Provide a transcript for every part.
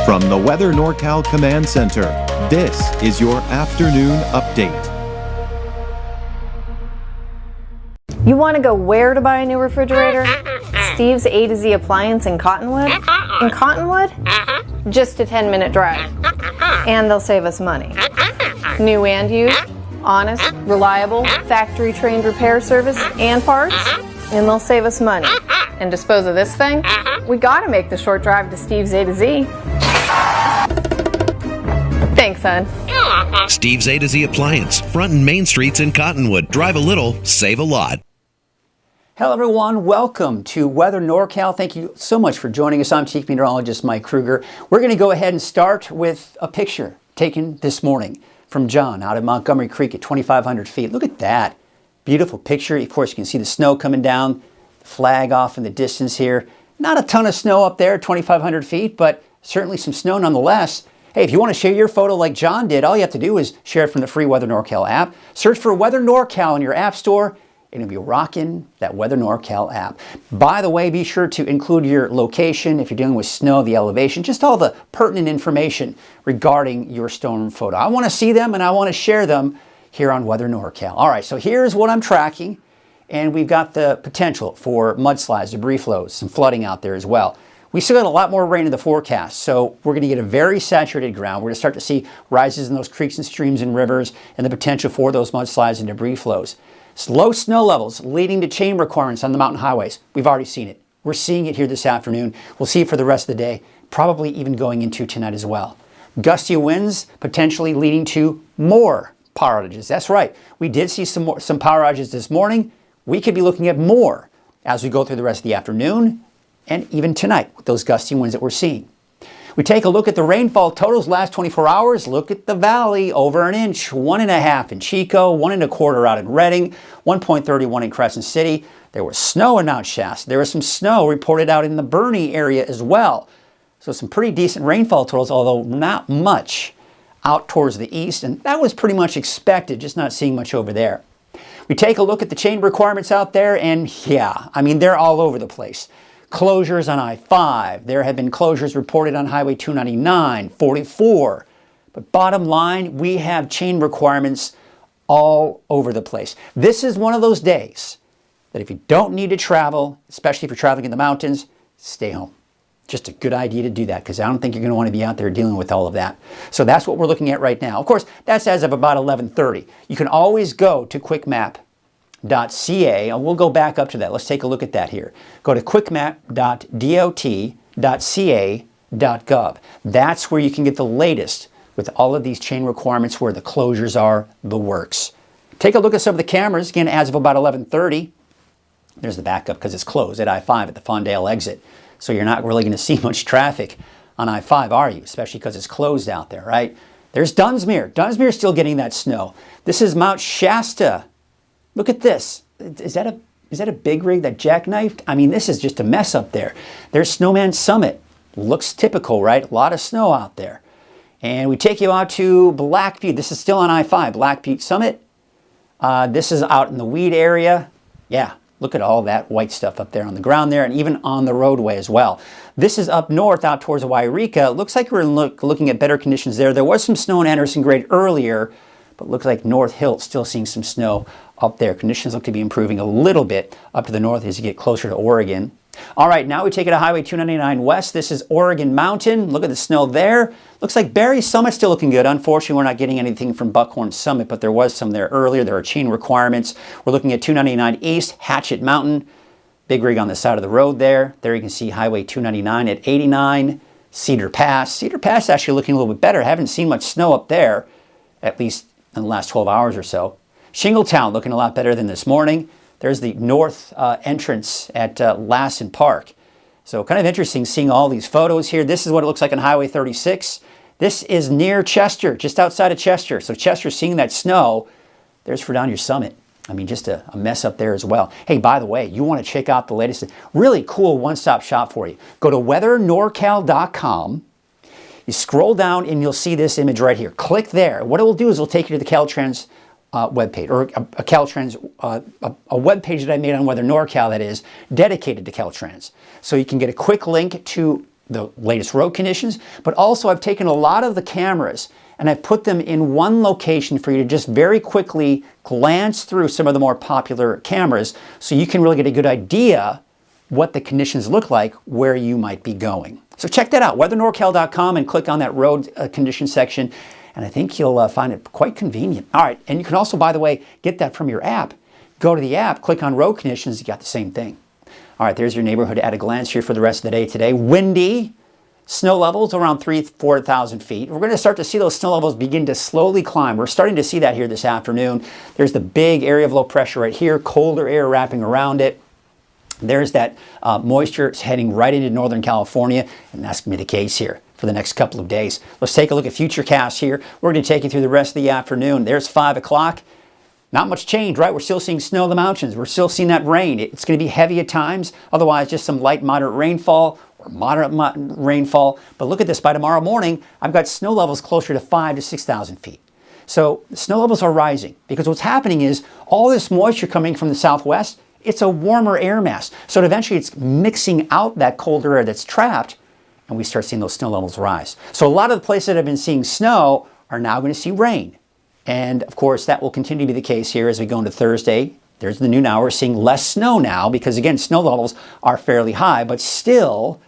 From the Weather NorCal Command Center, this is your afternoon update. You want to go where to buy a new refrigerator? Steve's A to Z Appliance in Cottonwood? In Cottonwood? Just a 10-minute drive. And they'll save us money. New and used, honest, reliable, factory-trained repair service and parts, and they'll save us money. And dispose of this thing? We gotta make the short drive to Steve's A to Z. Thanks, son. Steve's A to Z Appliance, front and main streets in Cottonwood. Drive a little, save a lot. Hello everyone, welcome to Weather NorCal. Thank you so much for joining us. I'm Chief Meteorologist Mike Kruger. We're going to go ahead and start with a picture taken this morning from John out at Montgomery Creek at 2,500 feet. Look at that. Beautiful picture. Of course, you can see the snow coming down, the flag off in the distance here. Not a ton of snow up there, 2,500 feet, but certainly some snow nonetheless. Hey, if you want to share your photo like John did, all you have to do is share it from the free Weather NorCal app. Search for Weather NorCal in your app store, and you'll be rocking that Weather NorCal app. By the way, be sure to include your location if you're dealing with snow, the elevation, just all the pertinent information regarding your storm photo. I want to see them and I want to share them here on Weather NorCal. All right, so here's what I'm tracking, and we've got the potential for mudslides, debris flows, some flooding out there as well. We still got a lot more rain in the forecast, so we're going to get a very saturated ground. We're going to start to see rises in those creeks and streams and rivers and the potential for those mudslides and debris flows. Low snow levels leading to chain requirements on the mountain highways. We've already seen it. We're seeing it here this afternoon. We'll see it for the rest of the day, probably even going into tonight as well. Gusty winds potentially leading to more power outages. That's right. We did see some power outages this morning. We could be looking at more as we go through the rest of the afternoon and even tonight with those gusty winds that we're seeing. We take a look at the rainfall totals last 24 hours. Look at the valley, over an inch, 1.5 in Chico, 1.25 out in Redding, 1.31 in Crescent City. There was snow in Mount Shasta. There was some snow reported out in the Bernie area as well. So some pretty decent rainfall totals, although not much out towards the east. And that was pretty much expected, just not seeing much over there. We take a look at the chain requirements out there, and yeah, I mean, they're all over the place. Closures on I-5. There have been closures reported on Highway 299, 44. But bottom line, we have chain requirements all over the place. This is one of those days that if you don't need to travel, especially if you're traveling in the mountains, stay home. Just a good idea to do that, because I don't think you're going to want to be out there dealing with all of that. So that's what we're looking at right now. Of course, that's as of about 11:30. You can always go to QuickMap.ca, and we'll go back up to that. Let's take a look at that here. Go to quickmap.dot.ca.gov. That's where you can get the latest with all of these chain requirements, where the closures are, the works. Take a look at some of the cameras, again, as of about 11:30. There's the backup because it's closed at I-5 at the Fondale exit. So you're not really going to see much traffic on I-5, are you? Especially because it's closed out there, right? There's Dunsmuir. Dunsmuir's still getting that snow. This is Mount Shasta. Look at this. Is that a big rig that jackknifed? I mean, this is just a mess up there. There's Snowman Summit. Looks typical, right? A lot of snow out there. And we take you out to Black Butte. This is still on I-5, Black Butte Summit. This is out in the Weed area. Yeah, look at all that white stuff up there on the ground there, and even on the roadway as well. This is up north out towards Wairika. Looks like we're looking at better conditions there. There was some snow in Anderson Grade earlier, but looks like North Hill still seeing some snow up there. Conditions look to be improving a little bit up to the north as you get closer to Oregon. All right, now we take it to Highway 299 West. This is Oregon Mountain. Look at the snow there. Looks like Berry Summit's still looking good. Unfortunately, we're not getting anything from Buckhorn Summit, but there was some there earlier. There are chain requirements. We're looking at 299 East, Hatchet Mountain. Big rig on the side of the road there. There you can see Highway 299 at 89. Cedar Pass. Cedar Pass actually looking a little bit better. Haven't seen much snow up there, at least in the last 12 hours or so. Shingletown looking a lot better than this morning. There's the north entrance at Lassen Park. So kind of interesting seeing all these photos here. This is what it looks like on Highway 36. This is near Chester, just outside of Chester. So Chester's seeing that snow. There's Fredonia Summit. I mean, just a mess up there as well. Hey, by the way, you want to check out the latest, really cool one-stop shop for you. Go to weathernorcal.com. You scroll down and you'll see this image right here. Click there. What it will do is it'll take you to the Caltrans webpage, or a Caltrans, a webpage that I made on Weather NorCal that is dedicated to Caltrans. So you can get a quick link to the latest road conditions, but also I've taken a lot of the cameras and I've put them in one location for you to just very quickly glance through some of the more popular cameras so you can really get a good idea what the conditions look like where you might be going. So check that out, weathernorcal.com, and click on that road condition section, and I think you'll find it quite convenient. All right, and you can also, by the way, get that from your app. Go to the app, click on road conditions, you got the same thing. All right, there's your neighborhood at a glance here for the rest of the day today. Windy, snow levels around 4,000 feet. We're going to start to see those snow levels begin to slowly climb. We're starting to see that here this afternoon. There's the big area of low pressure right here, colder air wrapping around it. There's that moisture heading right into Northern California, and that's going to be the case here for the next couple of days. Let's take a look at Futurecast here. We're going to take you through the rest of the afternoon. There's 5 o'clock. Not much change, right? We're still seeing snow in the mountains. We're still seeing that rain. It's going to be heavy at times. Otherwise, just some light, moderate rainfall or moderate rainfall. But look at this. By tomorrow morning, I've got snow levels closer to 5,000 to 6,000 feet. So the snow levels are rising because what's happening is all this moisture coming from the southwest, it's a warmer air mass. So eventually it's mixing out that colder air that's trapped, and we start seeing those snow levels rise. So a lot of the places that have been seeing snow are now going to see rain. And of course, that will continue to be the case here as we go into Thursday. There's the noon hour. We're seeing less snow now because, again, snow levels are fairly high, but still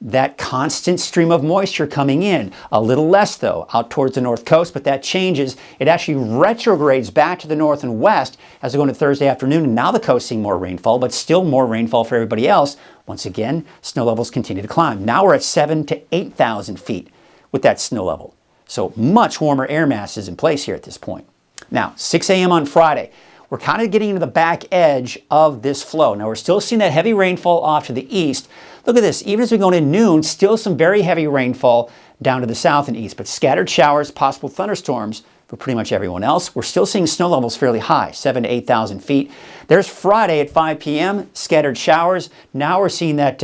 that constant stream of moisture coming in. A little less, though, out towards the north coast, but that changes. It actually retrogrades back to the north and west as we go into Thursday afternoon. And now the coast seeing more rainfall, but still more rainfall for everybody else. Once again, snow levels continue to climb. Now we're at 7,000 to 8,000 feet with that snow level. So much warmer air mass is in place here at this point. Now, 6 a.m. on Friday, we're kind of getting into the back edge of this flow. Now, we're still seeing that heavy rainfall off to the east. Look at this. Even as we go into noon, still some very heavy rainfall down to the south and east, but scattered showers, possible thunderstorms for pretty much everyone else. We're still seeing snow levels fairly high, 7,000 to 8,000 feet. There's Friday at 5 p.m., scattered showers. Now we're seeing that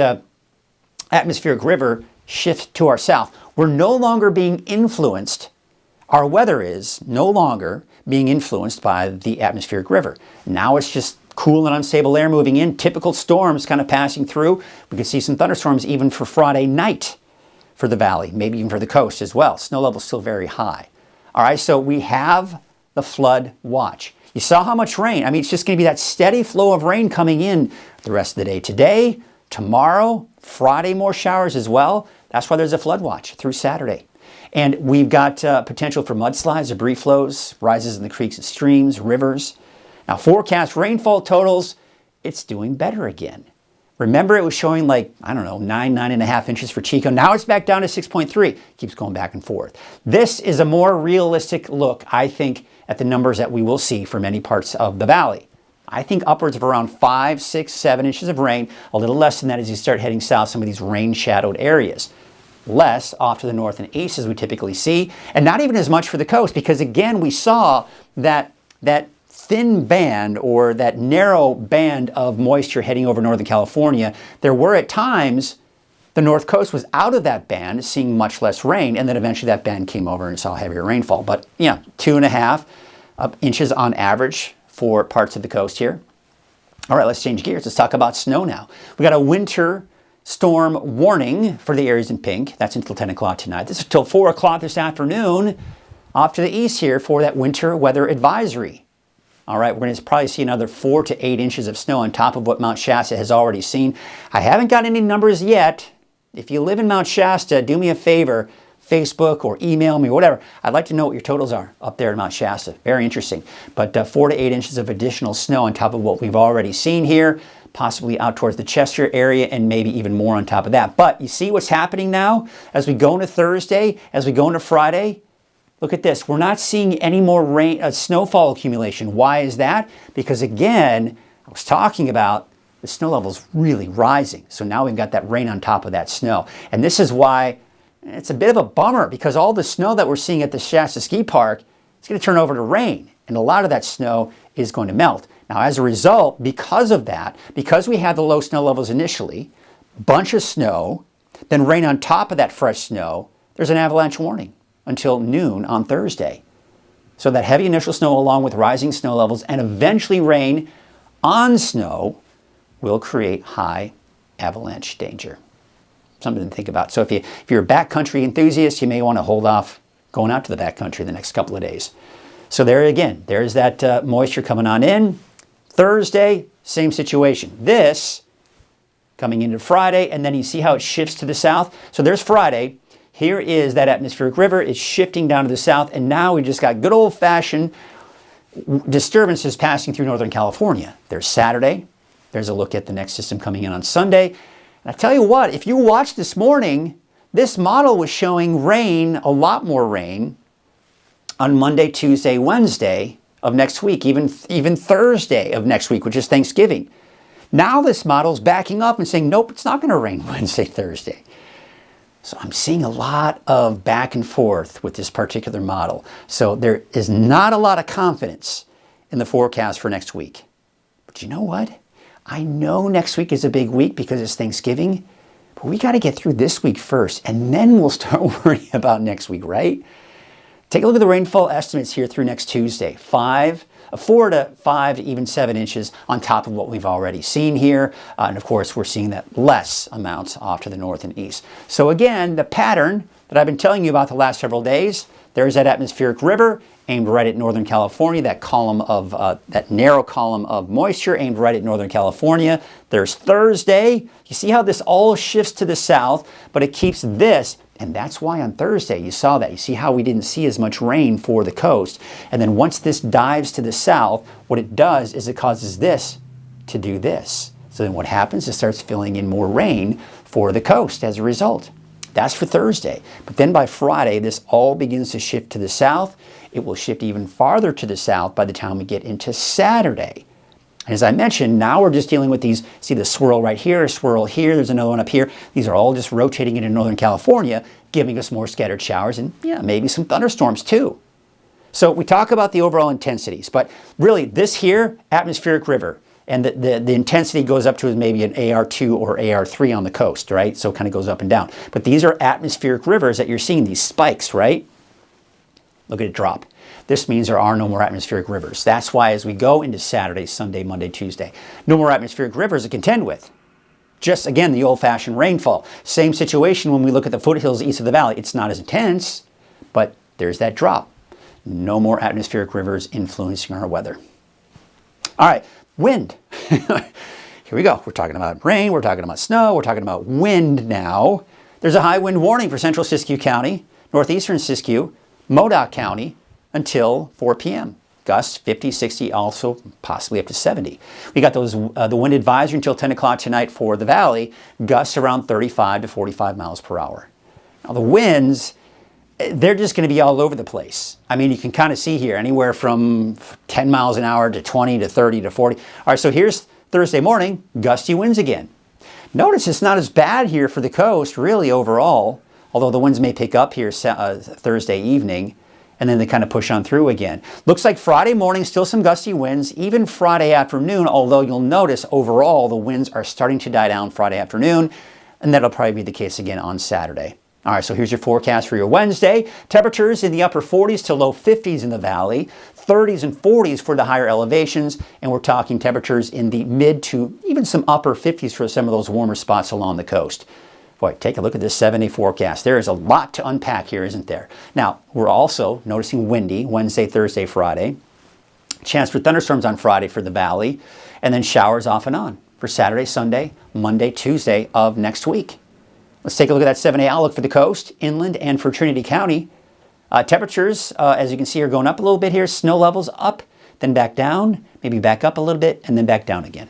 atmospheric river shift to our south. We're no longer being influenced. Our weather is no longer being influenced by the atmospheric river. Now it's just cool and unstable air moving in, typical storms kind of passing through. We could see some thunderstorms even for Friday night for the valley, maybe even for the coast as well. Snow levels still very high. All right, so we have the flood watch. You saw how much rain. I mean, it's just going to be that steady flow of rain coming in the rest of the day. Today, tomorrow, Friday, more showers as well. That's why there's a flood watch through Saturday. And we've got potential for mudslides, debris flows, rises in the creeks and streams, rivers. Now, forecast rainfall totals, it's doing better again. Remember, it was showing like, I don't know, 9.5 inches for Chico. Now it's back down to 6.3. Keeps going back and forth. This is a more realistic look, I think, at the numbers that we will see for many parts of the valley. I think upwards of around 5, 6, 7 inches of rain, a little less than that as you start heading south, some of these rain-shadowed areas. Less off to the north and east as we typically see, and not even as much for the coast because, again, we saw that thin band or that narrow band of moisture heading over Northern California. There were at times the north coast was out of that band, seeing much less rain, and then eventually that band came over and saw heavier rainfall. But yeah, 2.5 inches on average for parts of the coast here. All right, let's change gears. Let's talk about snow now. We got a winter storm warning for the areas in pink. That's until 10 o'clock tonight. This is until 4 o'clock this afternoon off to the east here for that winter weather advisory. All right, we're going to probably see another 4 to 8 inches of snow on top of what Mount Shasta has already seen. I haven't got any numbers yet. If you live in Mount Shasta, do me a favor, Facebook or email me, whatever. I'd like to know what your totals are up there in Mount Shasta. Very interesting. But 4 to 8 inches of additional snow on top of what we've already seen here, possibly out towards the Chester area, and maybe even more on top of that. But you see what's happening now as we go into Thursday, as we go into Friday? Look at this. We're not seeing any more rain, snowfall accumulation. Why is that? Because again, I was talking about the snow levels really rising. So now we've got that rain on top of that snow. And this is why it's a bit of a bummer because all the snow that we're seeing at the Shasta Ski Park is going to turn over to rain. And a lot of that snow is going to melt. Now, as a result, because of that, because we had the low snow levels initially, bunch of snow, then rain on top of that fresh snow, there's an avalanche warning until noon on Thursday. So that heavy initial snow along with rising snow levels and eventually rain on snow will create high avalanche danger. something to think about. So if you're a backcountry enthusiast, you may want to hold off going out to the backcountry the next couple of days. So there again, there's that moisture coming on in. Thursday, same situation. This coming into Friday, and then you see how it shifts to the south. So there's Friday. Here is that atmospheric river. It's shifting down to the south, and now we just got good old-fashioned disturbances passing through Northern California. There's Saturday. There's a look at the next system coming in on Sunday. And I tell you what, if you watched this morning, this model was showing rain, a lot more rain, on Monday, Tuesday, Wednesday of next week, even Thursday of next week, which is Thanksgiving. Now this model's backing up and saying, nope, it's not going to rain Wednesday, Thursday. So I'm seeing a lot of back and forth with this particular model. So there is not a lot of confidence in the forecast for next week. But you know what? I know next week is a big week because it's Thanksgiving, but we got to get through this week first, and then we'll start worrying about next week, right? Take a look at the rainfall estimates here through next Tuesday. 4 to 5 to even 7 inches on top of what we've already seen here. And of course, we're seeing that less amounts off to the north and east. So again, the pattern that I've been telling you about the last several days, there's that atmospheric river aimed right at Northern California, that column of, that narrow column of moisture aimed right at Northern California. There's Thursday. You see how this all shifts to the south, but it keeps this. And that's why on Thursday, you saw that. You see how we didn't see as much rain for the coast. And then once this dives to the south, what it does is it causes this to do this. So then what happens? It starts filling in more rain for the coast as a result. That's for Thursday. But then by Friday, this all begins to shift to the south. It will shift even farther to the south by the time we get into Saturday. And as I mentioned, now we're just dealing with these, see the swirl right here, a swirl here, there's another one up here. These are all just rotating into Northern California, giving us more scattered showers and yeah, maybe some thunderstorms too. So we talk about the overall intensities, but really this here, atmospheric river, and the intensity goes up to maybe an AR2 or AR3 on the coast, right? So it kind of goes up and down. But these are atmospheric rivers that you're seeing, these spikes, right? Look at it drop. This means there are no more atmospheric rivers. That's why as we go into Saturday, Sunday, Monday, Tuesday, no more atmospheric rivers to contend with. Just, again, the old-fashioned rainfall. Same situation when we look at the foothills east of the valley. It's not as intense, but there's that drop. No more atmospheric rivers influencing our weather. All right, wind. Here we go. We're talking about rain, we're talking about snow, we're talking about wind now. There's a high wind warning for central Siskiyou County, northeastern Siskiyou, Modoc County, until 4 p.m. Gusts 50, 60, also possibly up to 70. We got those the wind advisory until 10 o'clock tonight for the valley. Gusts around 35 to 45 miles per hour. Now the winds, they're just going to be all over the place. I mean, you can kind of see here anywhere from 10 miles an hour to 20 to 30 to 40. All right, so here's Thursday morning, gusty winds again. Notice it's not as bad here for the coast, really, overall, although the winds may pick up here Thursday evening, and then they kind of push on through again. Looks like Friday morning, still some gusty winds, even Friday afternoon, although you'll notice overall the winds are starting to die down Friday afternoon, and that'll probably be the case again on Saturday. All right, so here's your forecast for your Wednesday. Temperatures in the upper 40s to low 50s in the valley, 30s and 40s for the higher elevations, and we're talking temperatures in the mid to even some upper 50s for some of those warmer spots along the coast. Boy, take a look at this 7-day forecast. There is a lot to unpack here, isn't there? Now, we're also noticing windy Wednesday, Thursday, Friday. Chance for thunderstorms on Friday for the valley, and then showers off and on for Saturday, Sunday, Monday, Tuesday of next week. Let's take a look at that 7-day outlook for the coast, inland, and for Trinity County. Temperatures, as you can see, are going up a little bit here. Snow levels up, then back down, maybe back up a little bit, and then back down again.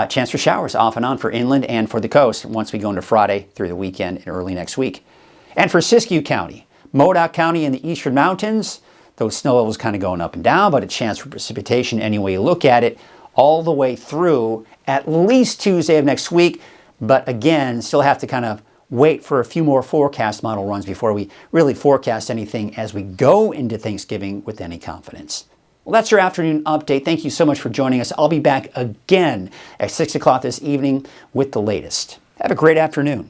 Chance for showers off and on for inland and for the coast once we go into Friday through the weekend and early next week. And for Siskiyou County, Modoc County and the eastern mountains, those snow levels kind of going up and down, but a chance for precipitation any way you look at it all the way through at least Tuesday of next week. But again, still have to kind of wait for a few more forecast model runs before we really forecast anything as we go into Thanksgiving with any confidence. Well, that's your afternoon update. Thank you so much for joining us. I'll be back again at 6 o'clock this evening with the latest. Have a great afternoon.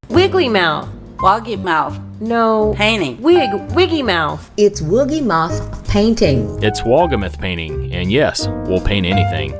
Wiggly mouth. Woggy mouth. No. Painting. Wiggy mouth. It's Woogie Moth Painting. It's Wogamoth painting, and yes, we'll paint anything.